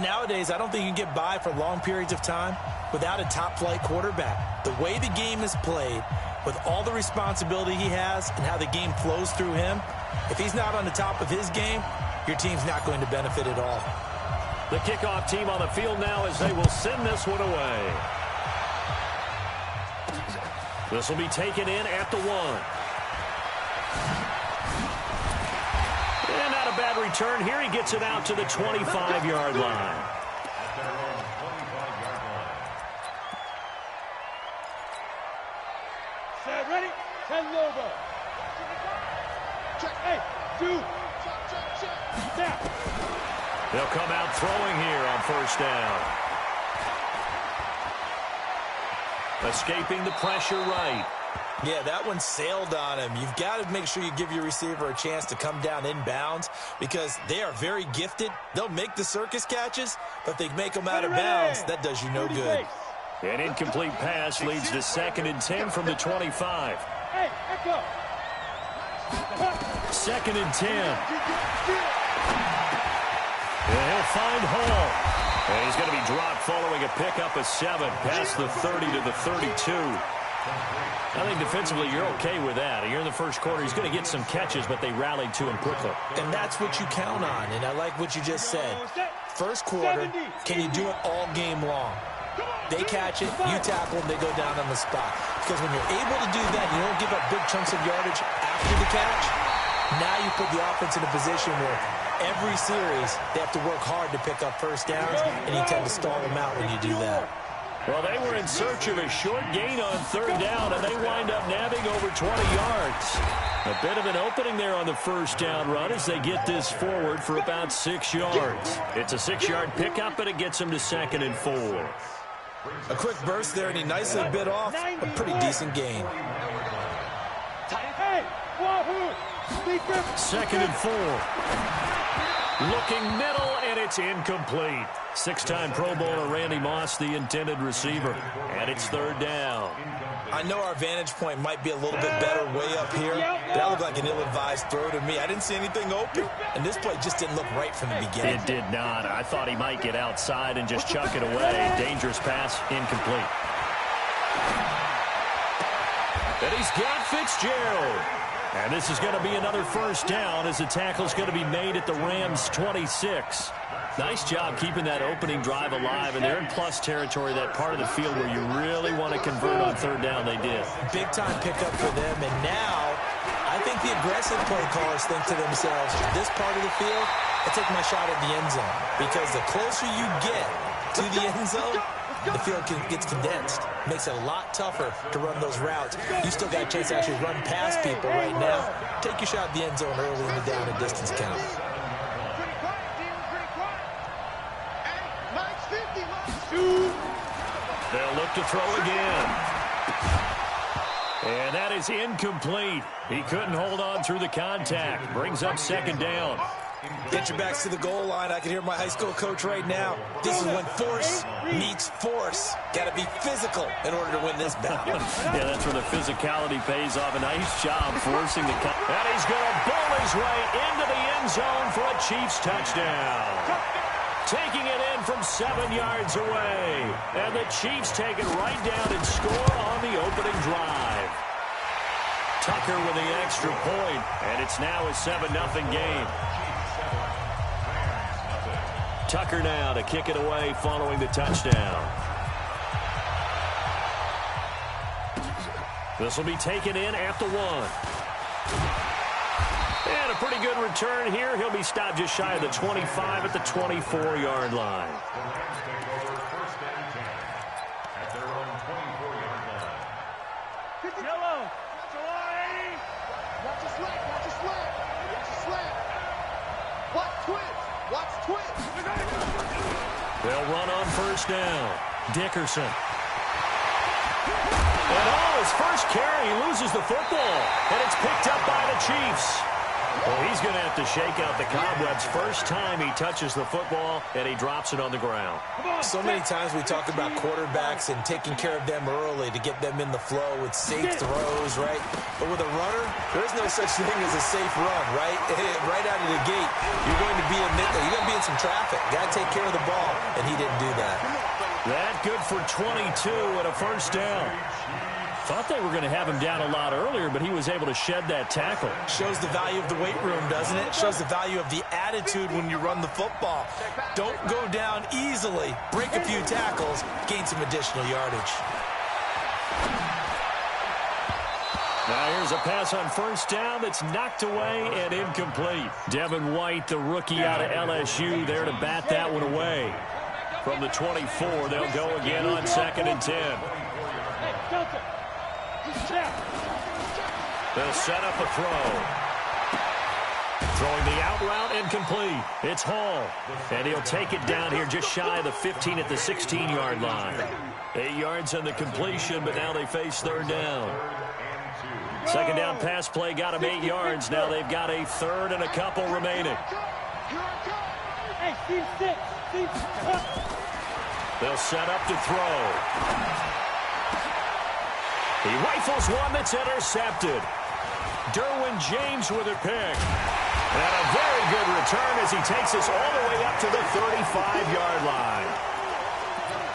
And nowadays, I don't think you can get by for long periods of time without a top-flight quarterback. The way the game is played, with all the responsibility he has and how the game flows through him, if he's not on the top of his game, your team's not going to benefit at all. The kickoff team on the field now as they will send this one away. This will be taken in at the 1. And not a bad return here. He gets it out to the 25-yard line. Set, ready? 10 over. Check, hey, 2. Snap. They'll come out throwing here on first down. Escaping the pressure right. Yeah, that one sailed on him. You've got to make sure you give your receiver a chance to come down inbounds because they are very gifted. They'll make the circus catches, but if they make them out of bounds, that does you no good. An incomplete pass leads to 2nd and 10 from the 25. Hey, echo. 2nd and 10. And he'll find Hall. And he's going to be dropped following a pickup of 7 past the 30 to the 32. I think defensively you're okay with that. Here in the first quarter, he's going to get some catches, but they rallied to him quickly. And that's what you count on, and I like what you just said. First quarter, can you do it all game long? They catch it, you tackle them, they go down on the spot. Because when you're able to do that, you don't give up big chunks of yardage after the catch. Now you put the offense in a position where every series they have to work hard to pick up first downs, and you tend to stall them out when you do that. Well, they were in search of a short gain on 3rd down, and they wind up nabbing over 20 yards. A bit of an opening there on the first down run as they get this forward for about 6 yards. It's a 6-yard pickup, but it gets them to 2nd and 4. A quick burst there, and he nicely bit off a pretty decent gain. 2nd and 4. Looking middle, and it's incomplete. 6-time Pro Bowler Randy Moss, the intended receiver. And it's 3rd down. I know our vantage point might be a little bit better way up here, but that looked like an ill-advised throw to me. I didn't see anything open, and this play just didn't look right from the beginning. It did not. I thought he might get outside and just chuck it away. Dangerous pass, incomplete. And he's got Fitzgerald. And this is going to be another first down as the tackle's going to be made at the Rams' 26. Nice job keeping that opening drive alive, and they're in plus territory, that part of the field where you really want to convert on 3rd down. They did. Big-time pickup for them, and now I think the aggressive play callers think to themselves, this part of the field, I take my shot at the end zone, because the closer you get to the end zone, the field gets condensed. Makes it a lot tougher to run those routes. You still got a chance to actually run past people right now. Take your shot at the end zone early in the down and distance count. They'll look to throw again. And that is incomplete. He couldn't hold on through the contact. Brings up 2nd down. Get your backs to the goal line. I can hear my high school coach right now. This is when force meets force. Got to be physical in order to win this battle. Yeah, that's where the physicality pays off. A nice job forcing the cut. And he's going to bull his way into the end zone for a Chiefs touchdown. Taking it in from 7 yards away. And the Chiefs take it right down and score on the opening drive. Tucker with the extra point, and it's now a 7-0 game. Tucker now to kick it away following the touchdown. This will be taken in at the 1. And a pretty good return here. He'll be stopped just shy of the 25 at the 24-yard line. Yellow. Watch your slant. Watch your slant. Watch your slant. Watch twist. Watch twist. They'll run on first down. Dickerson. And his first carry, he loses the football. And it's picked up by the Chiefs. Well, he's going to have to shake out the cobwebs first time he touches the football, and he drops it on the ground. So many times we talk about quarterbacks and taking care of them early to get them in the flow with safe throws, right? But with a runner, there is no such thing as a safe run, right? Right out of the gate, you're going to be in some traffic. Got to take care of the ball, and he didn't do that. That good for 22 and a first down. Thought they were going to have him down a lot earlier, but he was able to shed that tackle. Shows the value of the weight room, doesn't it? Shows the value of the attitude when you run the football. Don't go down easily. Break a few tackles. Gain some additional yardage. Now here's a pass on first down that's knocked away and incomplete. Devin White, the rookie out of LSU, there to bat that one away. From the 24, they'll go again on 2nd and 10. They'll set up a throw. Throwing the out route incomplete. It's Hall. And he'll take it down here just shy of the 15 at the 16-yard line. 8 yards on the completion, but now they face 3rd down. Second down pass play got him 8 yards. Now they've got a 3rd and a couple remaining. They'll set up to throw. He rifles one that's intercepted. Derwin James with a pick. And a very good return as he takes us all the way up to the 35-yard line.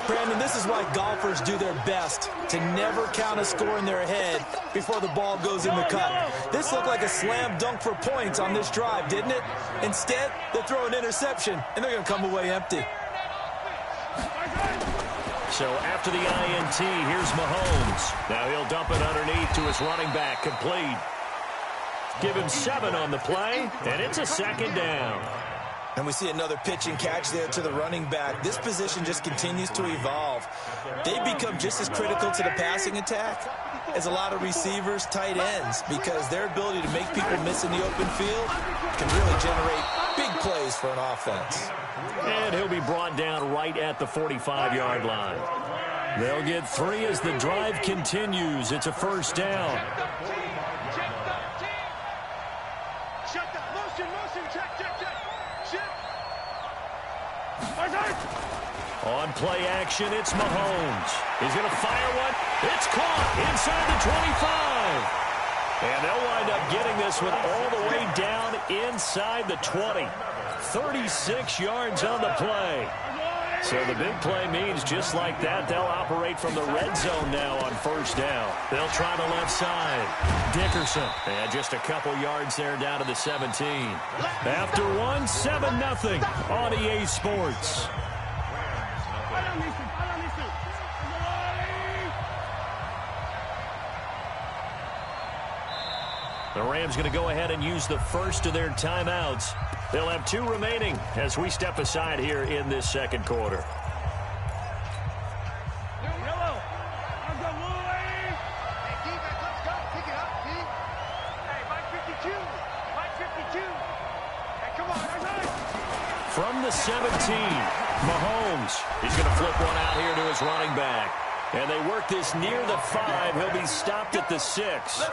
Brandon, this is why golfers do their best to never count a score in their head before the ball goes in the cup. This looked like a slam dunk for points on this drive, didn't it? Instead, they throw an interception, and they're going to come away empty. So after the INT, here's Mahomes. Now he'll dump it underneath to his running back, complete. Give him 7 on the play, and it's a 2nd down. And we see another pitch and catch there to the running back. This position just continues to evolve. They become just as critical to the passing attack as a lot of receivers, tight ends, because their ability to make people miss in the open field can really generate big plays for an offense. And he'll be brought down right at the 45-yard line. They'll get 3 as the drive continues. It's a first down. On play action, it's Mahomes. He's going to fire one. It's caught inside the 25. And they'll wind up getting this one all the way down inside the 20. 36 yards on the play. So the big play means just like that, they'll operate from the red zone now on first down. They'll try the left side. Dickerson. And just a couple yards there down to the 17. After one, 7-0 on EA Sports. The Rams going to go ahead and use the first of their timeouts. They'll have 2 remaining as we step aside here in this second quarter. From the 17, Mahomes. He's going to flip one out here to his running back. And they work this near the 5. He'll be stopped at the 6.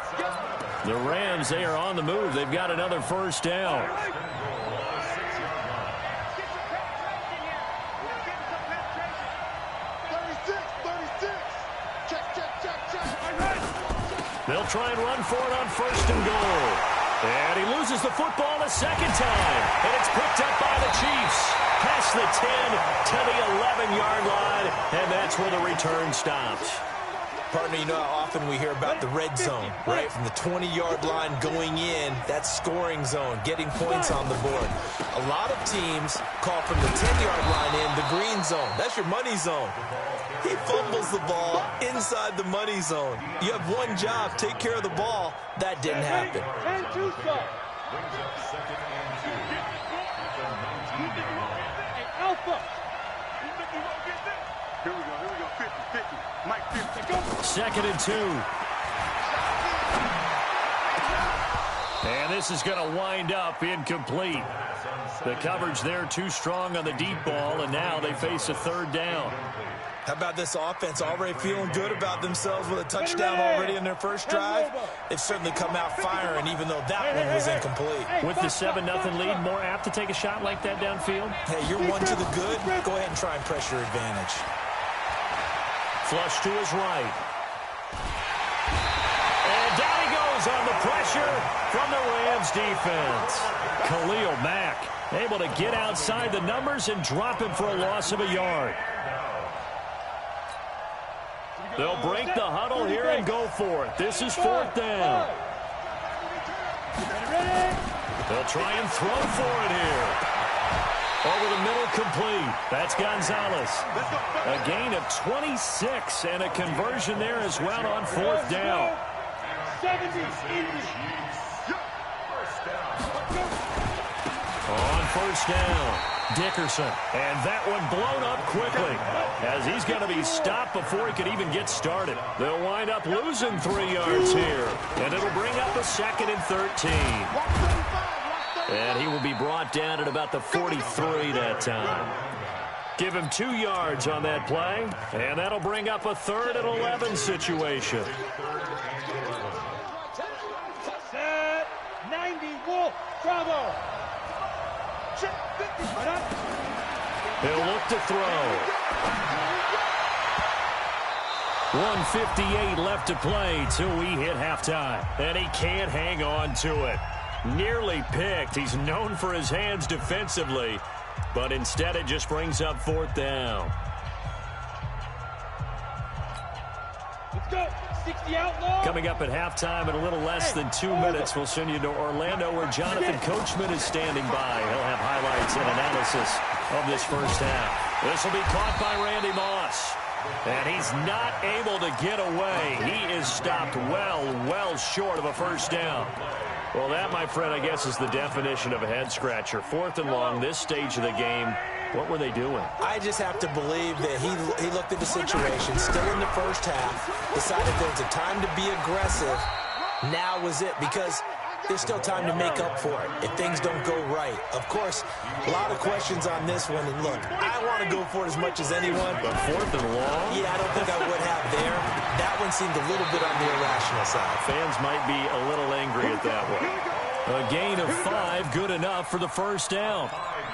The Rams, they are on the move. They've got another first down. They'll try and run for it on first and goal. And he loses the football a second time. And it's picked up by the Chiefs. Past the 10 to the 11-yard line. And that's where the return stops. Partner, you know how often we hear about the red zone, right? From the 20-yard line going in, that scoring zone, getting points on the board. A lot of teams call from the 10-yard line in the green zone. That's your money zone. He fumbles the ball inside the money zone. You have one job, take care of the ball. That didn't happen. Here we go, 50-50. Mike 50. 2nd and 2. And this is going to wind up incomplete. The coverage there too strong on the deep ball, and now they face a third down. How about this offense already feeling good about themselves with a touchdown already in their first drive? They've certainly come out firing, even though that one was incomplete. With the 7-0 lead, more apt to take a shot like that downfield? Hey, you're one to the good. Go ahead and try and press your advantage. Flush to his right. And down he goes on the pressure from the Rams defense. Khalil Mack able to get outside the numbers and drop him for a loss of a yard. They'll break the huddle here and go for it. This is fourth down. They'll try and throw for it here. Over the middle, complete. That's Gonzalez. A gain of 26 and a conversion there as well on fourth down. On first down, Dickerson. And that one blown up quickly as he's going to be stopped before he could even get started. They'll wind up losing 3 yards here. And it'll bring up a 2nd and 13. And he will be brought down at about the 43 that time. Give him 2 yards on that play. And that'll bring up a 3rd and 11 situation. Set 90 Wolf. Bravo. He'll look to throw. 1:58 left to play till we hit halftime. And he can't hang on to it. Nearly picked. He's known for his hands defensively. But instead it just brings up fourth down. Let's go. 60 outlaw. Coming up at halftime in a little less than 2 minutes, we'll send you to Orlando where Jonathan Coachman is standing by. He'll have highlights and analysis of this first half. This will be caught by Randy Moss. And he's not able to get away. He is stopped well short of a first down. Well, that, my friend, I guess is the definition of a head-scratcher. 4th and long, this stage of the game. What were they doing? I just have to believe that he looked at the situation, still in the first half, decided there's a time to be aggressive. Now was it, because there's still time to make up for it if things don't go right. Of course, a lot of questions on this one. And look, I want to go for it as much as anyone. But 4th and long? Yeah, I don't think I would have there. That one seemed a little bit on the irrational side. Fans might be a little angry at that one. A gain of 5, good enough for the first down.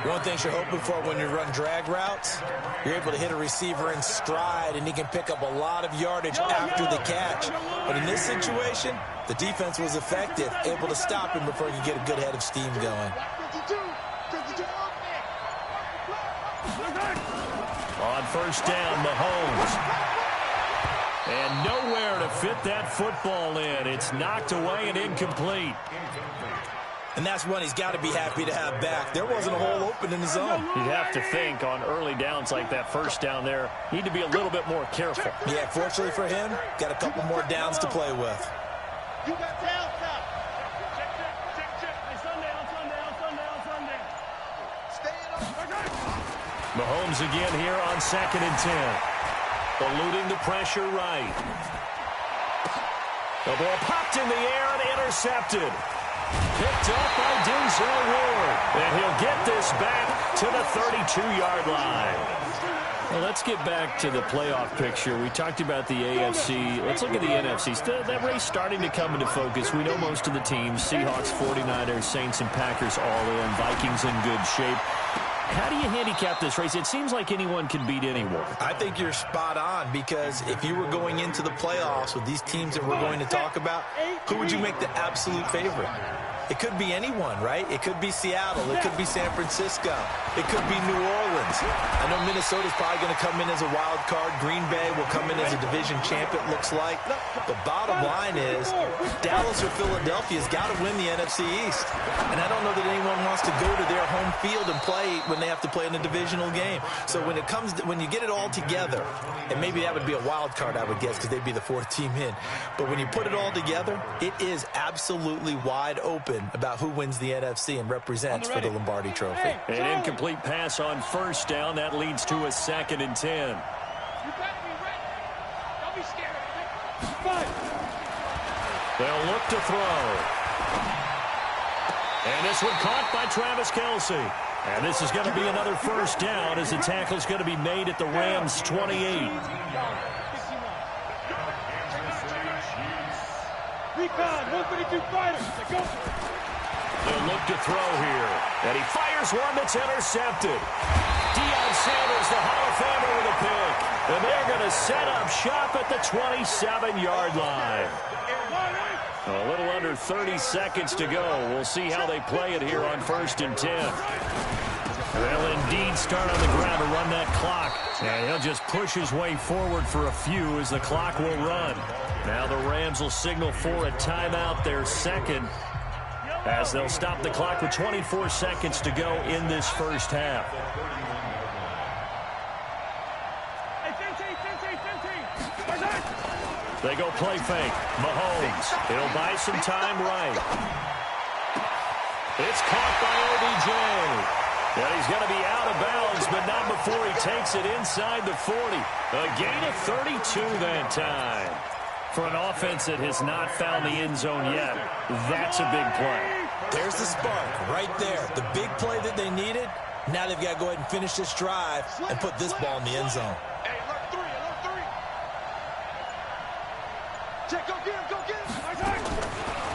One thing you're hoping for when you run drag routes, you're able to hit a receiver in stride, and he can pick up a lot of yardage after the catch. But in this situation, the defense was effective, able to stop him before he could get a good head of steam going. On first down, Mahomes. And nowhere to fit that football in. It's knocked away and incomplete. And that's one he's got to be happy to have back. There wasn't a hole open in the zone. You'd have to think on early downs like that first down there, need to be a little bit more careful. Yeah, fortunately for him, got a couple more downs to play with. You got down, stop. Check. Hey, sundown. Mahomes again here on 2nd and 10. Eluding the pressure right. The ball popped in the air and intercepted. Picked up by Denzel Ward. And he'll get this back to the 32-yard line. Well, let's get back to the playoff picture. We talked about the AFC. Let's look at the NFC. That race starting to come into focus. We know most of the teams, Seahawks, 49ers, Saints, and Packers all in. Vikings in good shape. How do you handicap this race? It seems like anyone can beat anyone. I think you're spot on, because if you were going into the playoffs with these teams that we're going to talk about, who would you make the absolute favorite? It could be anyone, right? It could be Seattle. It could be San Francisco. It could be New Orleans. I know Minnesota's probably going to come in as a wild card. Green Bay will come in as a division champ, it looks like. The bottom line is Dallas or Philadelphia's got to win the NFC East. And I don't know that anyone wants to go to their home field and play when they have to play in a divisional game. So when you get it all together, and maybe that would be a wild card, I would guess, because they'd be the 4th team in. But when you put it all together, it is absolutely wide open about who wins the NFC and represents for the Lombardi Trophy. An incomplete pass on first down. That leads to a 2nd and 10. You better be ready. Don't be scared. Fight. They'll look to throw. And this one caught by Travis Kelce. And this is going to be another first down as the tackle is going to be made at the Rams' 28. Recon, 132 fighters. Go. They'll look to throw here. And he fires one that's intercepted. Deion Sanders, the Hall of Famer, with a pick. And they're going to set up shop at the 27-yard line. A little under 30 seconds to go. We'll see how they play it here on 1st and 10. They'll indeed start on the ground to run that clock. And he'll just push his way forward for a few as the clock will run. Now the Rams will signal for a timeout, their second, as they'll stop the clock with 24 seconds to go in this first half. They go play fake. Mahomes. He'll buy some time right. It's caught by OBJ. And he's going to be out of bounds, but not before he takes it inside the 40. A gain of 32 that time. For an offense that has not found the end zone yet, that's a big play. There's the spark right there. The big play that they needed. Now they've got to go ahead and finish this drive and put this ball in the end zone.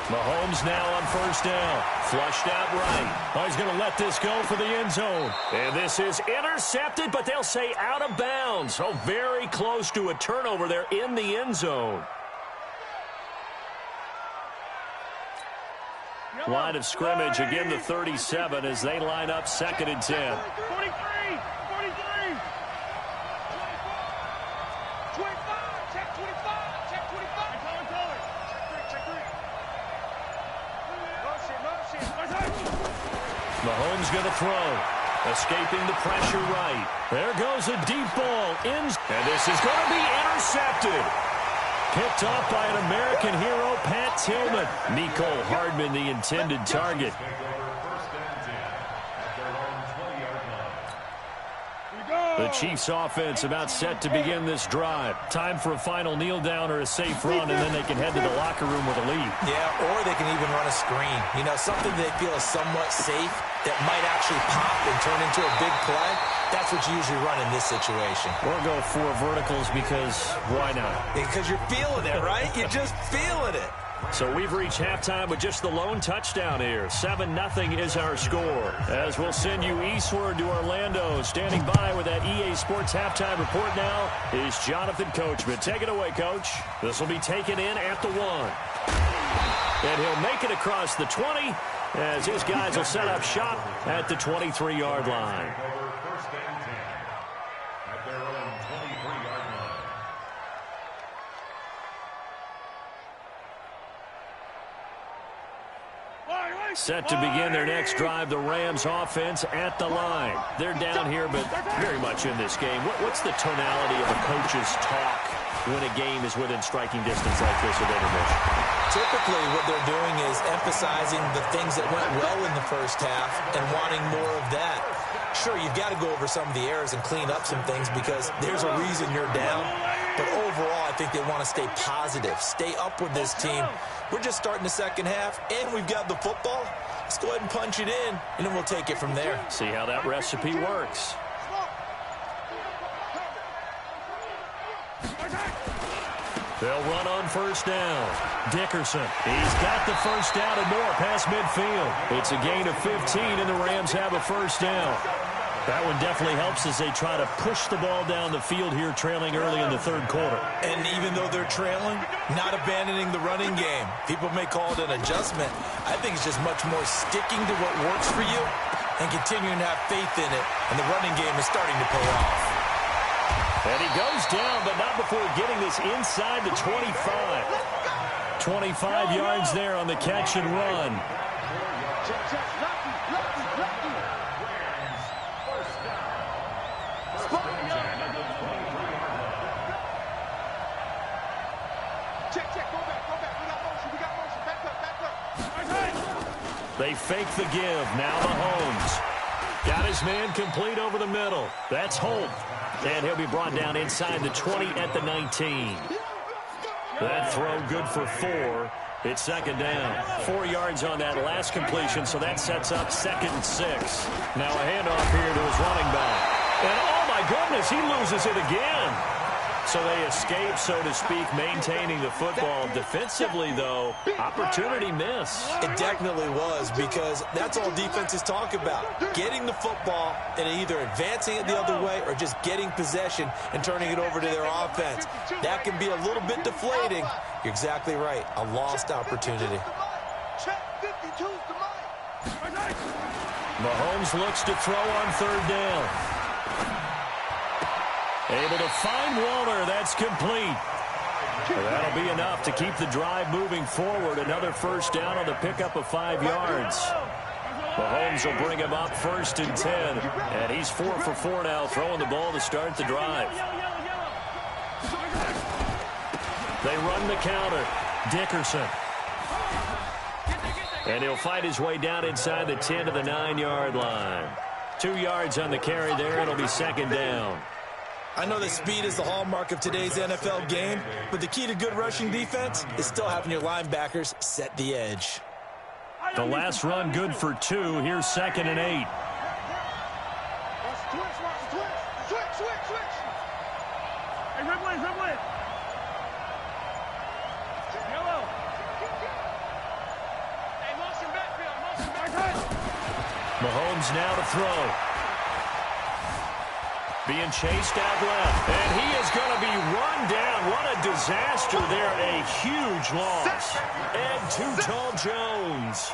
Mahomes now on first down. Flushed out right. Oh, he's going to let this go for the end zone. And this is intercepted, but they'll say out of bounds. Oh, very close to a turnover there in the end zone. Line of scrimmage, again the 37 as they line up 2nd and 10. 43. 43. 25. Check 25. Check 25. Check 3. Mahomes going to throw. Escaping the pressure right. There goes a deep ball. And this is going to be intercepted. Picked off by an American hero, Pat Tillman. Mecole Hardman, the intended target. The Chiefs offense about set to begin this drive. Time for a final kneel down or a safe run, and then they can head to the locker room with a lead. Yeah, or they can even run a screen. You know, something they feel is somewhat safe that might actually pop and turn into a big play. That's what you usually run in this situation. Or go 4 verticals because why not? Because you're feeling it, right? You're just feeling it. So we've reached halftime with just the lone touchdown here. 7-0 is our score. As we'll send you eastward to Orlando. Standing by with that EA Sports halftime report now is Jonathan Coachman. Take it away, Coach. This will be taken in at the 1. And he'll make it across the 20 as his guys will set up shop at the 23-yard line. Set to begin their next drive, the Rams offense at the line. They're down here, but very much in this game. What's the tonality of a coach's talk when a game is within striking distance like this at intermission? Typically, what they're doing is emphasizing the things that went well in the first half and wanting more of that. Sure, you've got to go over some of the errors and clean up some things because there's a reason you're down. But overall, I think they want to stay positive, stay up with this team. We're just starting the second half, and we've got the football. Let's go ahead and punch it in, and then we'll take it from there. See how that recipe works. They'll run on first down. Dickerson, he's got the first down and more past midfield. It's a gain of 15, and the Rams have a first down. That one definitely helps as they try to push the ball down the field here, trailing early in the third quarter. And even though they're trailing, not abandoning the running game. People may call it an adjustment. I think it's just much more sticking to what works for you and continuing to have faith in it. And the running game is starting to pay off. And he goes down, but not before getting this inside the 25. 25 yards there on the catch and run. They fake the give. Now Mahomes. Got his man complete over the middle. That's Holt. And he'll be brought down inside the 20 at the 19. That throw good for 4. It's second down. 4 yards on that last completion, so that sets up 2nd and 6. Now a handoff here to his running back. And oh my goodness, he loses it again. So they escape, so to speak, maintaining the football. Defensively, though, opportunity miss. It definitely was, because that's all defenses talk about. Getting the football and either advancing it the other way or just getting possession and turning it over to their offense. That can be a little bit deflating. You're exactly right. A lost opportunity. Mahomes looks to throw on 3rd down. Able to find Waller. That's complete. That'll be enough to keep the drive moving forward. Another 1st down on the pickup of 5 yards. Mahomes will bring him up 1st and 10. And he's 4 for 4 now, throwing the ball to start the drive. They run the counter. Dickerson. And he'll fight his way down inside the 10 to the 9-yard line. 2 yards on the carry there. It'll be 2nd down. I know that speed is the hallmark of today's NFL game, but the key to good rushing defense is still having your linebackers set the edge. The last run good for 2. Here's 2nd and 8. Switch. Hey, red one. Yellow. Hey, motion backfield. Mahomes now to throw. Being chased out left. And he is going to be run down. What a disaster there. A huge loss. And Too-Tall Jones.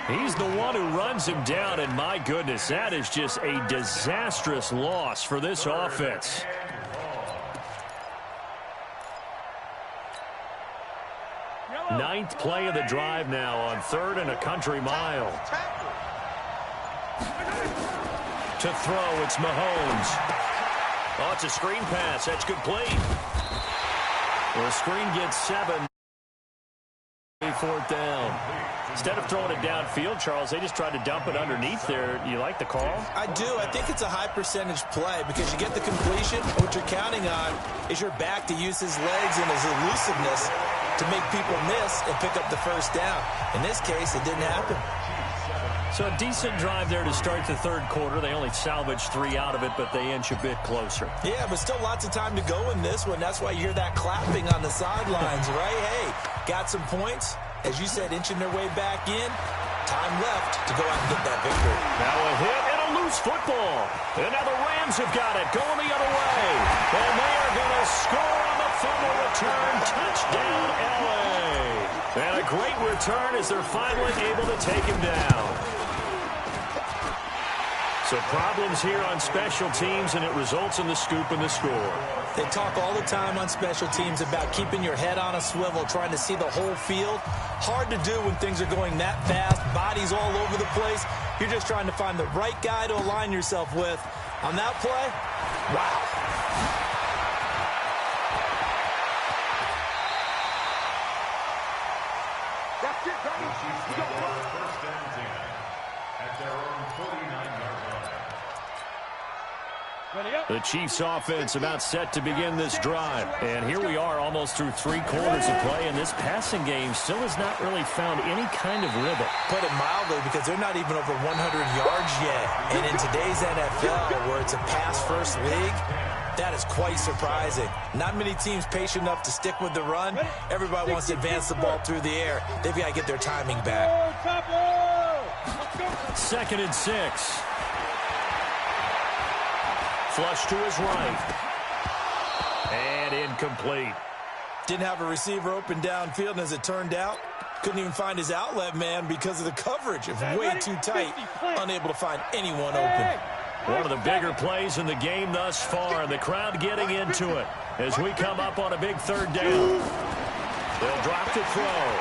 He's the one who runs him down. And my goodness, that is just a disastrous loss for this offense. Ninth play of the drive now on 3rd and a country mile. To throw, it's Mahomes. Oh, it's a screen pass. That's complete. Well, the screen gets 7. 4th down. Instead of throwing it downfield, Charles, they just tried to dump it underneath there. You like the call? I do. I think it's a high percentage play because you get the completion. What you're counting on is your back to use his legs and his elusiveness to make people miss and pick up the 1st down. In this case, it didn't happen. So a decent drive there to start the 3rd quarter. They only salvaged 3 out of it, but they inch a bit closer. Yeah, but still lots of time to go in this one. That's why you hear that clapping on the sidelines, right? Hey, got some points. As you said, inching their way back in. Time left to go out and get that victory. Now a hit and a loose football. And now the Rams have got it going the other way. And they are going to score on the fumble return. Touchdown, L.A. And a great return as they're finally able to take him down. So problems here on special teams, and it results in the scoop and the score. They talk all the time on special teams about keeping your head on a swivel, trying to see the whole field. Hard to do when things are going that fast, bodies all over the place. You're just trying to find the right guy to align yourself with. On that play, wow. That's it, baby. You got one. First and 10 at their own 49-yard line. The Chiefs offense about set to begin this drive. And here we are almost through 3 quarters of play, and this passing game still has not really found any kind of rhythm. Put it mildly, because they're not even over 100 yards yet. And in today's NFL, where it's a pass-first league, that is quite surprising. Not many teams patient enough to stick with the run. Everybody wants to advance the ball through the air. They've got to get their timing back. 2nd and 6. Flush to his right. And incomplete. Didn't have a receiver open downfield, and as it turned out, couldn't even find his outlet man because of the coverage. It's way too tight, unable to find anyone open. One of the bigger plays in the game thus far, and the crowd getting into it as we come up on a big 3rd down. They'll drop to throw.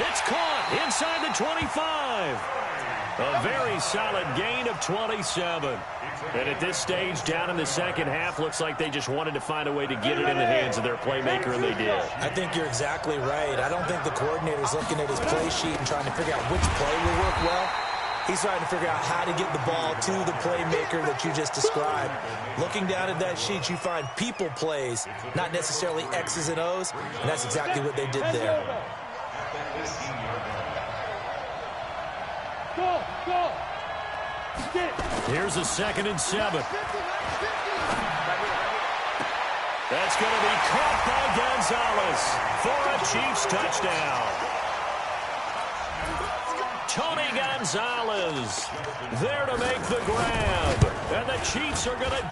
It's caught inside the 25. A very solid gain of 27. And at this stage, down in the second half, looks like they just wanted to find a way to get it in the hands of their playmaker, and they did. I think you're exactly right. I don't think the coordinator's looking at his play sheet and trying to figure out which play will work well. He's trying to figure out how to get the ball to the playmaker that you just described. Looking down at that sheet, you find people plays, not necessarily X's and O's, and that's exactly what they did there. Here's a 2nd and 7. That's going to be caught by Gonzalez for a Chiefs touchdown. Tony Gonzalez there to make the grab. And the Chiefs are going to...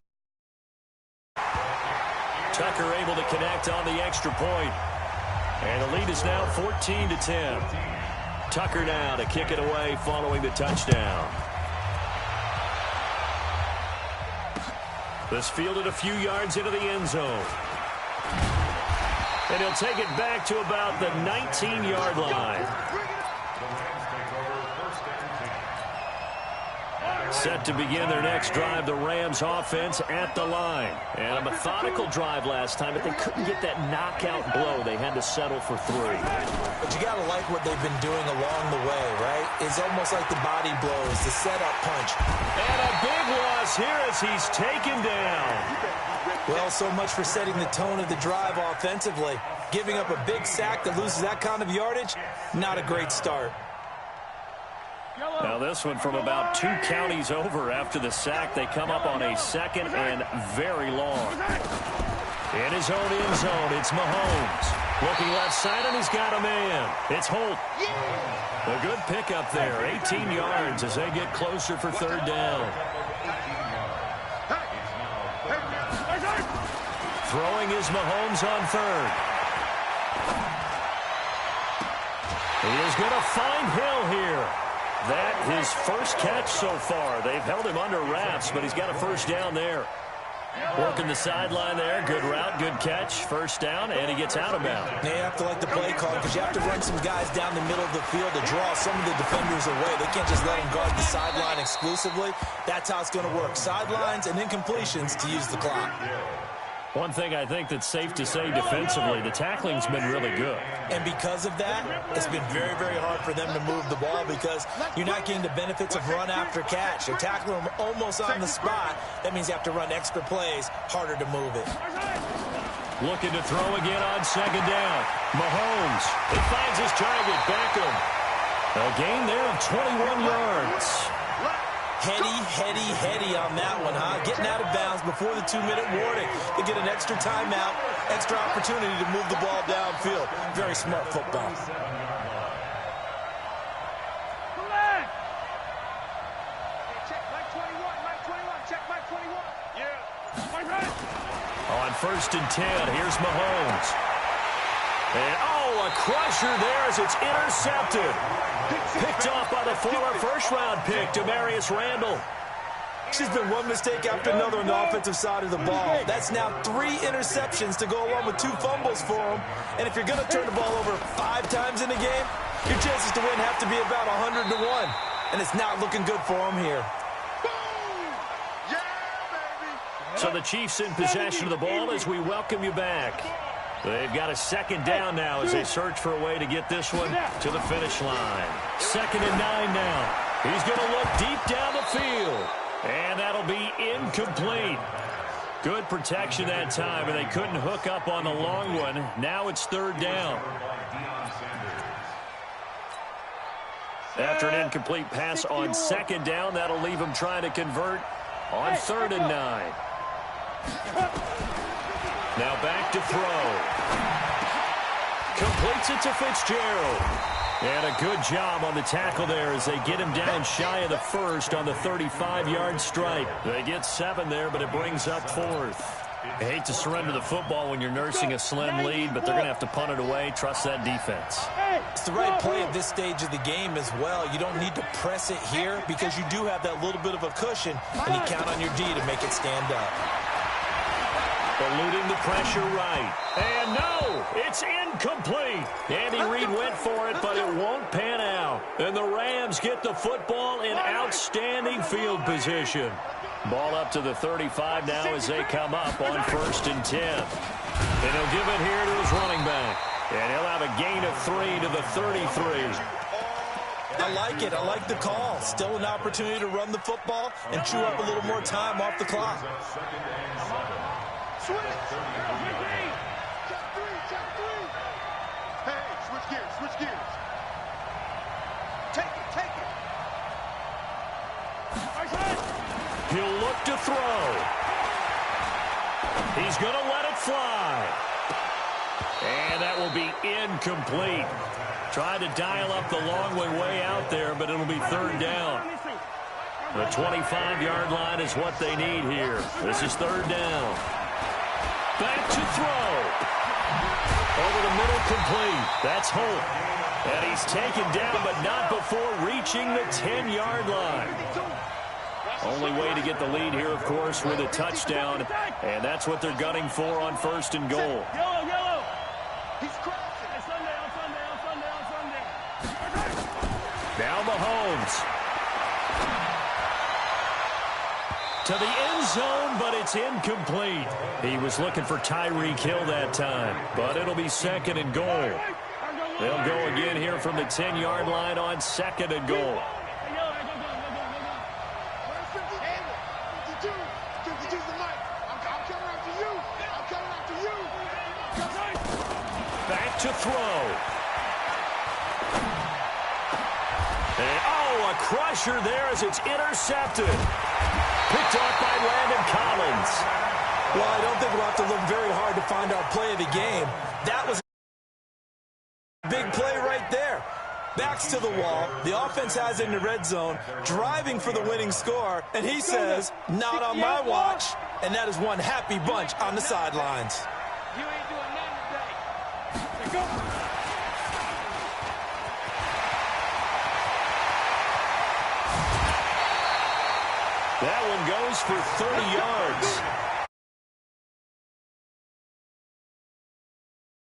Tucker able to connect on the extra point. And the lead is now 14-10. Tucker now to kick it away following the touchdown. This fielded a few yards into the end zone. And he'll take it back to about the 19-yard line. Set to begin their next drive, the Rams offense at the line. And a methodical drive last time, but they couldn't get that knockout blow. They had to settle for 3. But you got to like what they've been doing along the way, right? It's almost like the body blows, the setup punch. And a big loss here as he's taken down. Well, so much for setting the tone of the drive offensively. Giving up a big sack that loses that kind of yardage, not a great start. Now this one from about 2 counties over after the sack. They come up on a 2nd and very long. In his own end zone, it's Mahomes. Looking left side, and he's got a man. It's Holt. A good pickup there, 18 yards as they get closer for 3rd down. Throwing is Mahomes on 3rd. He is going to find Hill here. That his first catch so far. They've held him under wraps, but he's got a 1st down there. Working the sideline there. Good route, good catch. 1st down, and he gets out of bounds. They have to like the play call because you have to run some guys down the middle of the field to draw some of the defenders away. They can't just let them guard the sideline exclusively. That's how it's going to work. Sidelines and incompletions to use the clock. One thing I think that's safe to say defensively, the tackling's been really good. And because of that, it's been very, very hard for them to move the ball because you're not getting the benefits of run after catch. You're tackling them almost on the spot. That means you have to run extra plays, harder to move it. Looking to throw again on 2nd down. Mahomes, he finds his target, Beckham. A gain there of 21 yards. Heady on that one, huh? Getting out of bounds before the 2-minute warning. They get an extra timeout, extra opportunity to move the ball downfield. Very smart football. Check Mike 21, Mike 21, check Mike 21. Yeah. On 1st and 10, here's Mahomes. And, a crusher there as it's intercepted. Picked off by the former 1st-round pick, Demarius Randall. There's been one mistake after another on the offensive side of the ball. That's now 3 interceptions to go along with 2 fumbles for him. And if you're going to turn the ball over 5 times in a game, your chances to win have to be about 100 to 1. And it's not looking good for him here. So the Chiefs in possession of the ball as we welcome you back. They've got a 2nd down now as they search for a way to get this one to the finish line. 2nd and 9 now. He's going to look deep down the field. And that'll be incomplete. Good protection that time, and they couldn't hook up on the long one. Now it's 3rd down. After an incomplete pass on 2nd down, that'll leave him trying to convert on 3rd and 9. Now back to throw. Completes it to Fitzgerald. And a good job on the tackle there as they get him down shy of the 1st on the 35-yard stripe. They get 7 there, but it brings up 4th. I hate to surrender the football when you're nursing a slim lead, but they're going to have to punt it away. Trust that defense. It's the right play at this stage of the game as well. You don't need to press it here because you do have that little bit of a cushion, and you count on your D to make it stand up. Eluding the pressure right. And no, it's incomplete. Andy Reid went for it, but it won't pan out. And the Rams get the football in outstanding field position. Ball up to the 35 now as they come up on 1st and 10. And he'll give it here to his running back. And he'll have a gain of 3 to the 33. I like it. I like the call. Still an opportunity to run the football and chew up a little more time off the clock. Switch. Check three. Hey, switch gears. Take it. He'll look to throw. He's going to let it fly. And that will be incomplete. Tried to dial up the long way out there, but it'll be third down. The 25-yard line is what they need here. This is third down. Back to throw. Over the middle, complete. That's Holt. And he's taken down, but not before reaching the 10-yard line. Only way to get the lead here, of course, with a touchdown. And that's what they're gunning for on first and goal. Yellow. He's crossing. Now Mahomes. To the end zone, but it's incomplete. He was looking for Tyreek Hill that time, but it'll be second and goal. They'll go again here from the 10-yard line on second and goal. Back to throw. And, a crusher there as it's intercepted. Picked off by Landon Collins. Well, I don't think we'll have to look very hard to find our play of the game. That was a big play right there. Backs to the wall. The offense has it in the red zone, driving for the winning score. And he says, not on my watch. And that is one happy bunch on the sidelines. You ain't doing nothing today. Go. That one goes for 30 yards.